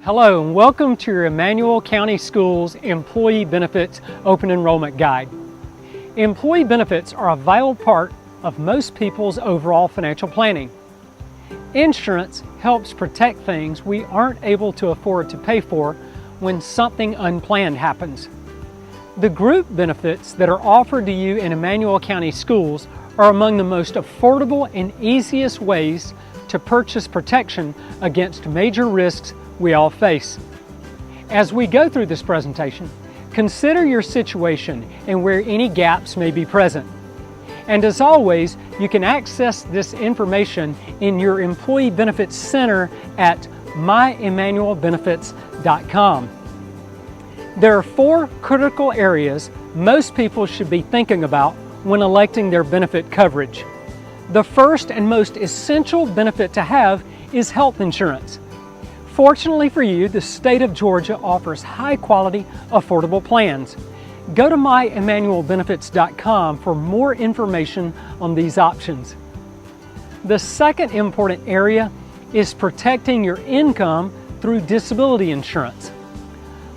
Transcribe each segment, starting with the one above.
Hello and welcome to your Emmanuel County Schools Employee Benefits Open Enrollment Guide. Employee benefits are a vital part of most people's overall financial planning. Insurance helps protect things we aren't able to afford to pay for when something unplanned happens. The group benefits that are offered to you in Emmanuel County Schools are among the most affordable and easiest ways to purchase protection against major risks we all face. As we go through this presentation, consider your situation and where any gaps may be present. And as always, you can access this information in your Employee Benefits Center at myemmanuelbenefits.com. There are 4 critical areas most people should be thinking about when electing their benefit coverage. The first and most essential benefit to have is health insurance. Fortunately for you, the state of Georgia offers high-quality, affordable plans. Go to myemmanuelbenefits.com for more information on these options. The second important area is protecting your income through disability insurance.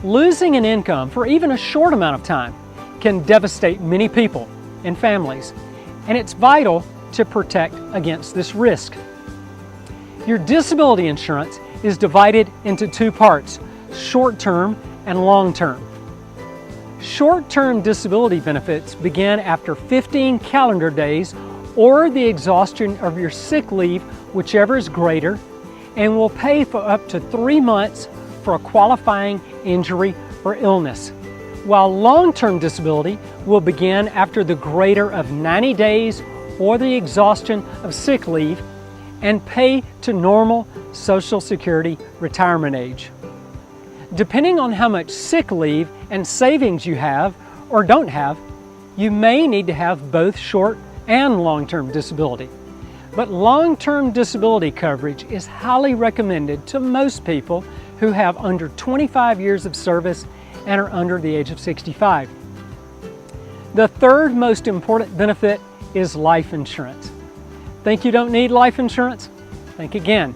Losing an income for even a short amount of time can devastate many people and families, and it's vital to protect against this risk. Your disability insurance is divided into 2 parts, short-term and long-term. Short-term disability benefits begin after 15 calendar days or the exhaustion of your sick leave, whichever is greater, and will pay for up to 3 months for a qualifying injury or illness, while long-term disability will begin after the greater of 90 days or the exhaustion of sick leave and pay to normal Social Security retirement age. Depending on how much sick leave and savings you have or don't have, you may need to have both short and long-term disability. But long-term disability coverage is highly recommended to most people who have under 25 years of service and are under the age of 65. The third most important benefit is life insurance. Think you don't need life insurance? Think again.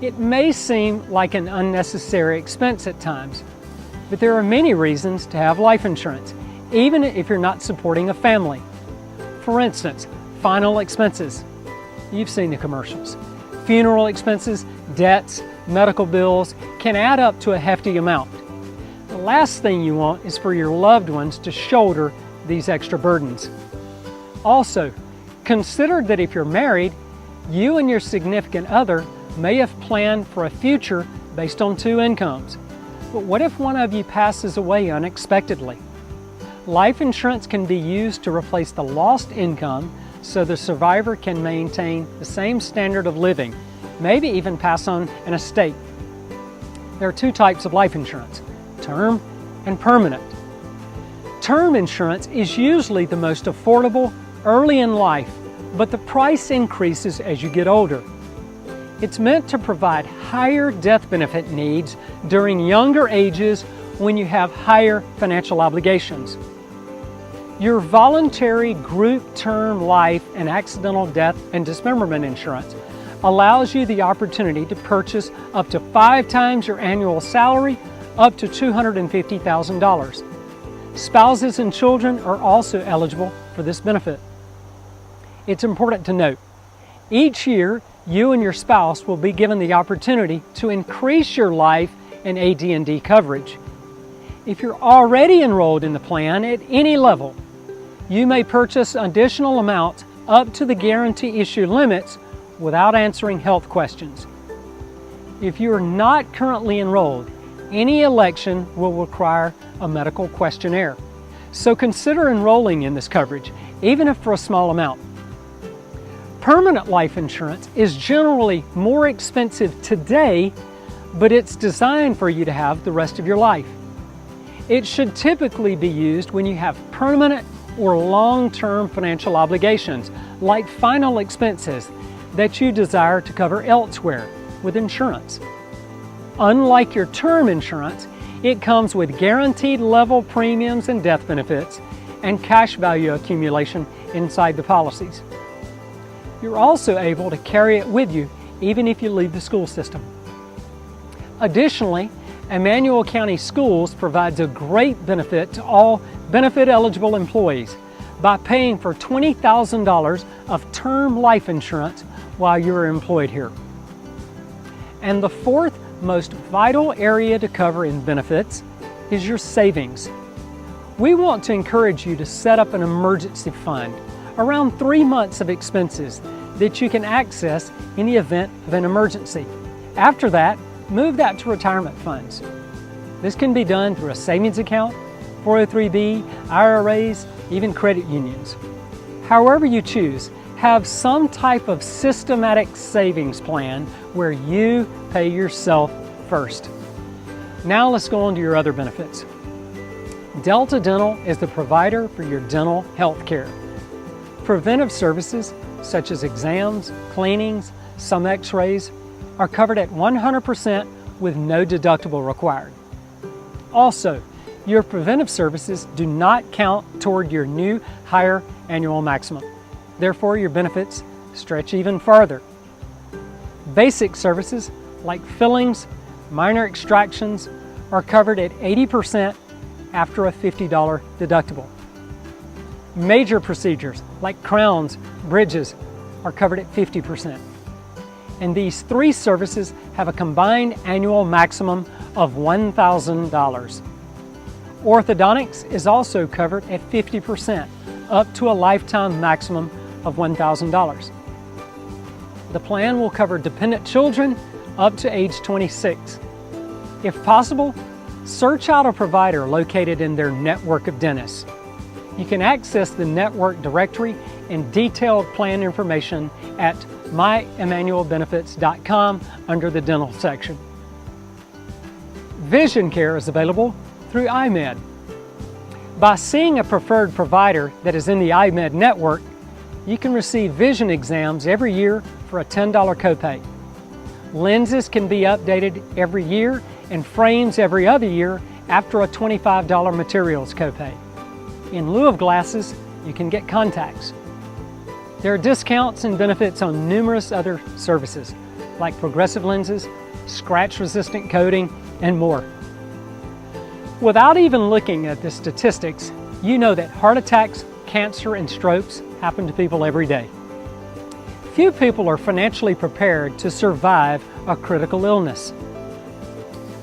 It may seem like an unnecessary expense at times, but there are many reasons to have life insurance, even if you're not supporting a family. For instance, final expenses. You've seen the commercials. Funeral expenses, debts, medical bills can add up to a hefty amount. The last thing you want is for your loved ones to shoulder these extra burdens. Also, consider that if you're married, you and your significant other may have planned for a future based on 2 incomes. But what if one of you passes away unexpectedly? Life insurance can be used to replace the lost income so the survivor can maintain the same standard of living, maybe even pass on an estate. There are 2 types of life insurance, term and permanent. Term insurance is usually the most affordable early in life, but the price increases as you get older. It's meant to provide higher death benefit needs during younger ages when you have higher financial obligations. Your voluntary group term life and accidental death and dismemberment insurance allows you the opportunity to purchase up to 5 times your annual salary, up to $250,000. Spouses and children are also eligible for this benefit. It's important to note, each year you and your spouse will be given the opportunity to increase your life and AD&D coverage. If you're already enrolled in the plan at any level, you may purchase additional amounts up to the guarantee issue limits without answering health questions. If you are not currently enrolled, any election will require a medical questionnaire. So consider enrolling in this coverage, even if for a small amount. Permanent life insurance is generally more expensive today, but it's designed for you to have the rest of your life. It should typically be used when you have permanent or long-term financial obligations, like final expenses that you desire to cover elsewhere with insurance. Unlike your term insurance, it comes with guaranteed level premiums and death benefits and cash value accumulation inside the policies. You're also able to carry it with you even if you leave the school system. Additionally, Emmanuel County Schools provides a great benefit to all benefit-eligible employees by paying for $20,000 of term life insurance while you're employed here. And the fourth most vital area to cover in benefits is your savings. We want to encourage you to set up an emergency fund, around 3 months of expenses that you can access in the event of an emergency. After that, move that to retirement funds. This can be done through a savings account, 403b, IRAs, even credit unions. However you choose, have some type of systematic savings plan where you pay yourself first. Now let's go on to your other benefits. Delta Dental is the provider for your dental health care. Preventive services such as exams, cleanings, some x-rays are covered at 100% with no deductible required. Also, your preventive services do not count toward your new higher annual maximum. Therefore, your benefits stretch even farther. Basic services like fillings, minor extractions are covered at 80% after a $50 deductible. Major procedures like crowns, bridges are covered at 50%. And these three services have a combined annual maximum of $1,000. Orthodontics is also covered at 50%, up to a lifetime maximum of $1,000. The plan will cover dependent children up to age 26. If possible, search out a provider located in their network of dentists. You can access the network directory and detailed plan information at myemmanuelbenefits.com under the dental section. Vision care is available through iMed. By seeing a preferred provider that is in the iMed network, you can receive vision exams every year for a $10 copay. Lenses can be updated every year and frames every other year after a $25 materials copay. In lieu of glasses, you can get contacts. There are discounts and benefits on numerous other services like progressive lenses, scratch-resistant coating, and more. Without even looking at the statistics, you know that heart attacks, cancer, and strokes happen to people every day. Few people are financially prepared to survive a critical illness.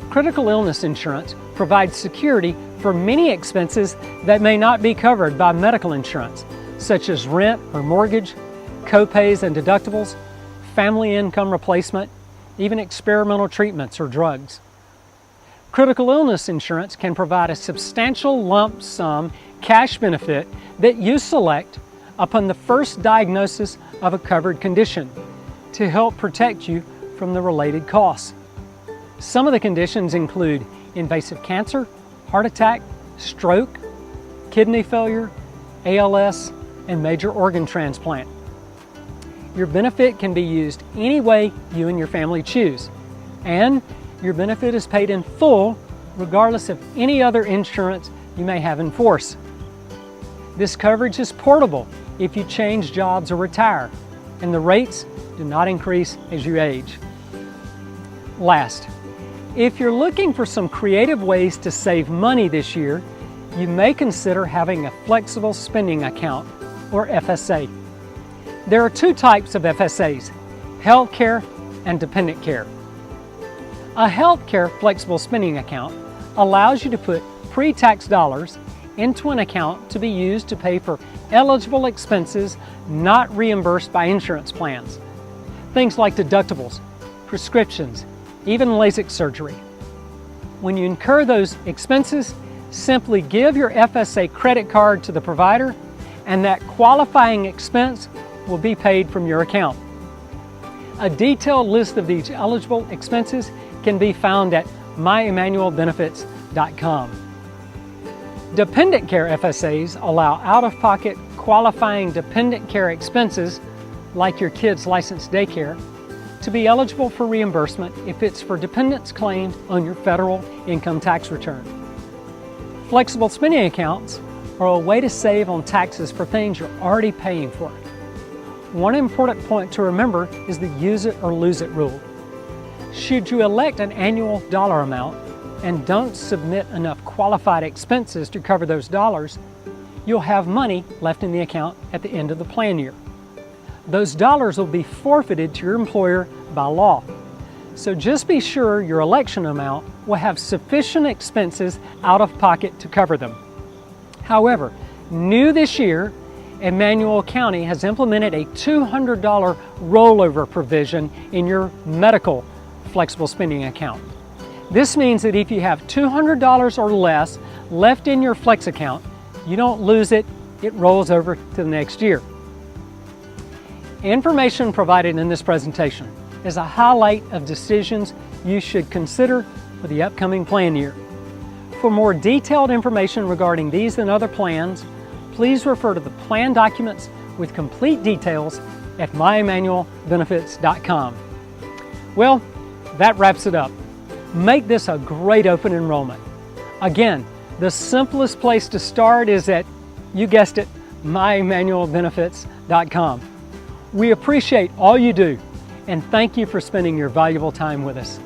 Critical illness insurance provides security for many expenses that may not be covered by medical insurance, such as rent or mortgage, co-pays and deductibles, family income replacement, even experimental treatments or drugs. Critical illness insurance can provide a substantial lump sum cash benefit that you select upon the first diagnosis of a covered condition to help protect you from the related costs. Some of the conditions include invasive cancer, heart attack, stroke, kidney failure, ALS, and major organ transplant. Your benefit can be used any way you and your family choose, and your benefit is paid in full regardless of any other insurance you may have in force. This coverage is portable if you change jobs or retire, and the rates do not increase as you age. Last, if you're looking for some creative ways to save money this year, you may consider having a flexible spending account, or FSA. There are two types of FSAs, healthcare and dependent care. A healthcare flexible spending account allows you to put pre-tax dollars into an account to be used to pay for eligible expenses not reimbursed by insurance plans. Things like deductibles, prescriptions, even LASIK surgery. When you incur those expenses, simply give your FSA credit card to the provider and that qualifying expense will be paid from your account. A detailed list of these eligible expenses can be found at myemmanuelbenefits.com. Dependent care FSAs allow out-of-pocket qualifying dependent care expenses, like your kid's licensed daycare, to be eligible for reimbursement if it's for dependents claimed on your federal income tax return. Flexible spending accounts are a way to save on taxes for things you're already paying for. one important point to remember is the use it or lose it rule. Should you elect an annual dollar amount and don't submit enough qualified expenses to cover those dollars, you'll have money left in the account at the end of the plan year. Those dollars will be forfeited to your employer by law. So just be sure your election amount will have sufficient expenses out of pocket to cover them. However, new this year, Emmanuel County has implemented a $200 rollover provision in your medical flexible spending account. This means that if you have $200 or less left in your flex account, you don't lose it, it rolls over to the next year. Information provided in this presentation is a highlight of decisions you should consider for the upcoming plan year. For more detailed information regarding these and other plans, please refer to the plan documents with complete details at myemmanuelbenefits.com. Well, that wraps it up. Make this a great open enrollment. Again, the simplest place to start is at, you guessed it, myemmanuelbenefits.com. We appreciate all you do and thank you for spending your valuable time with us.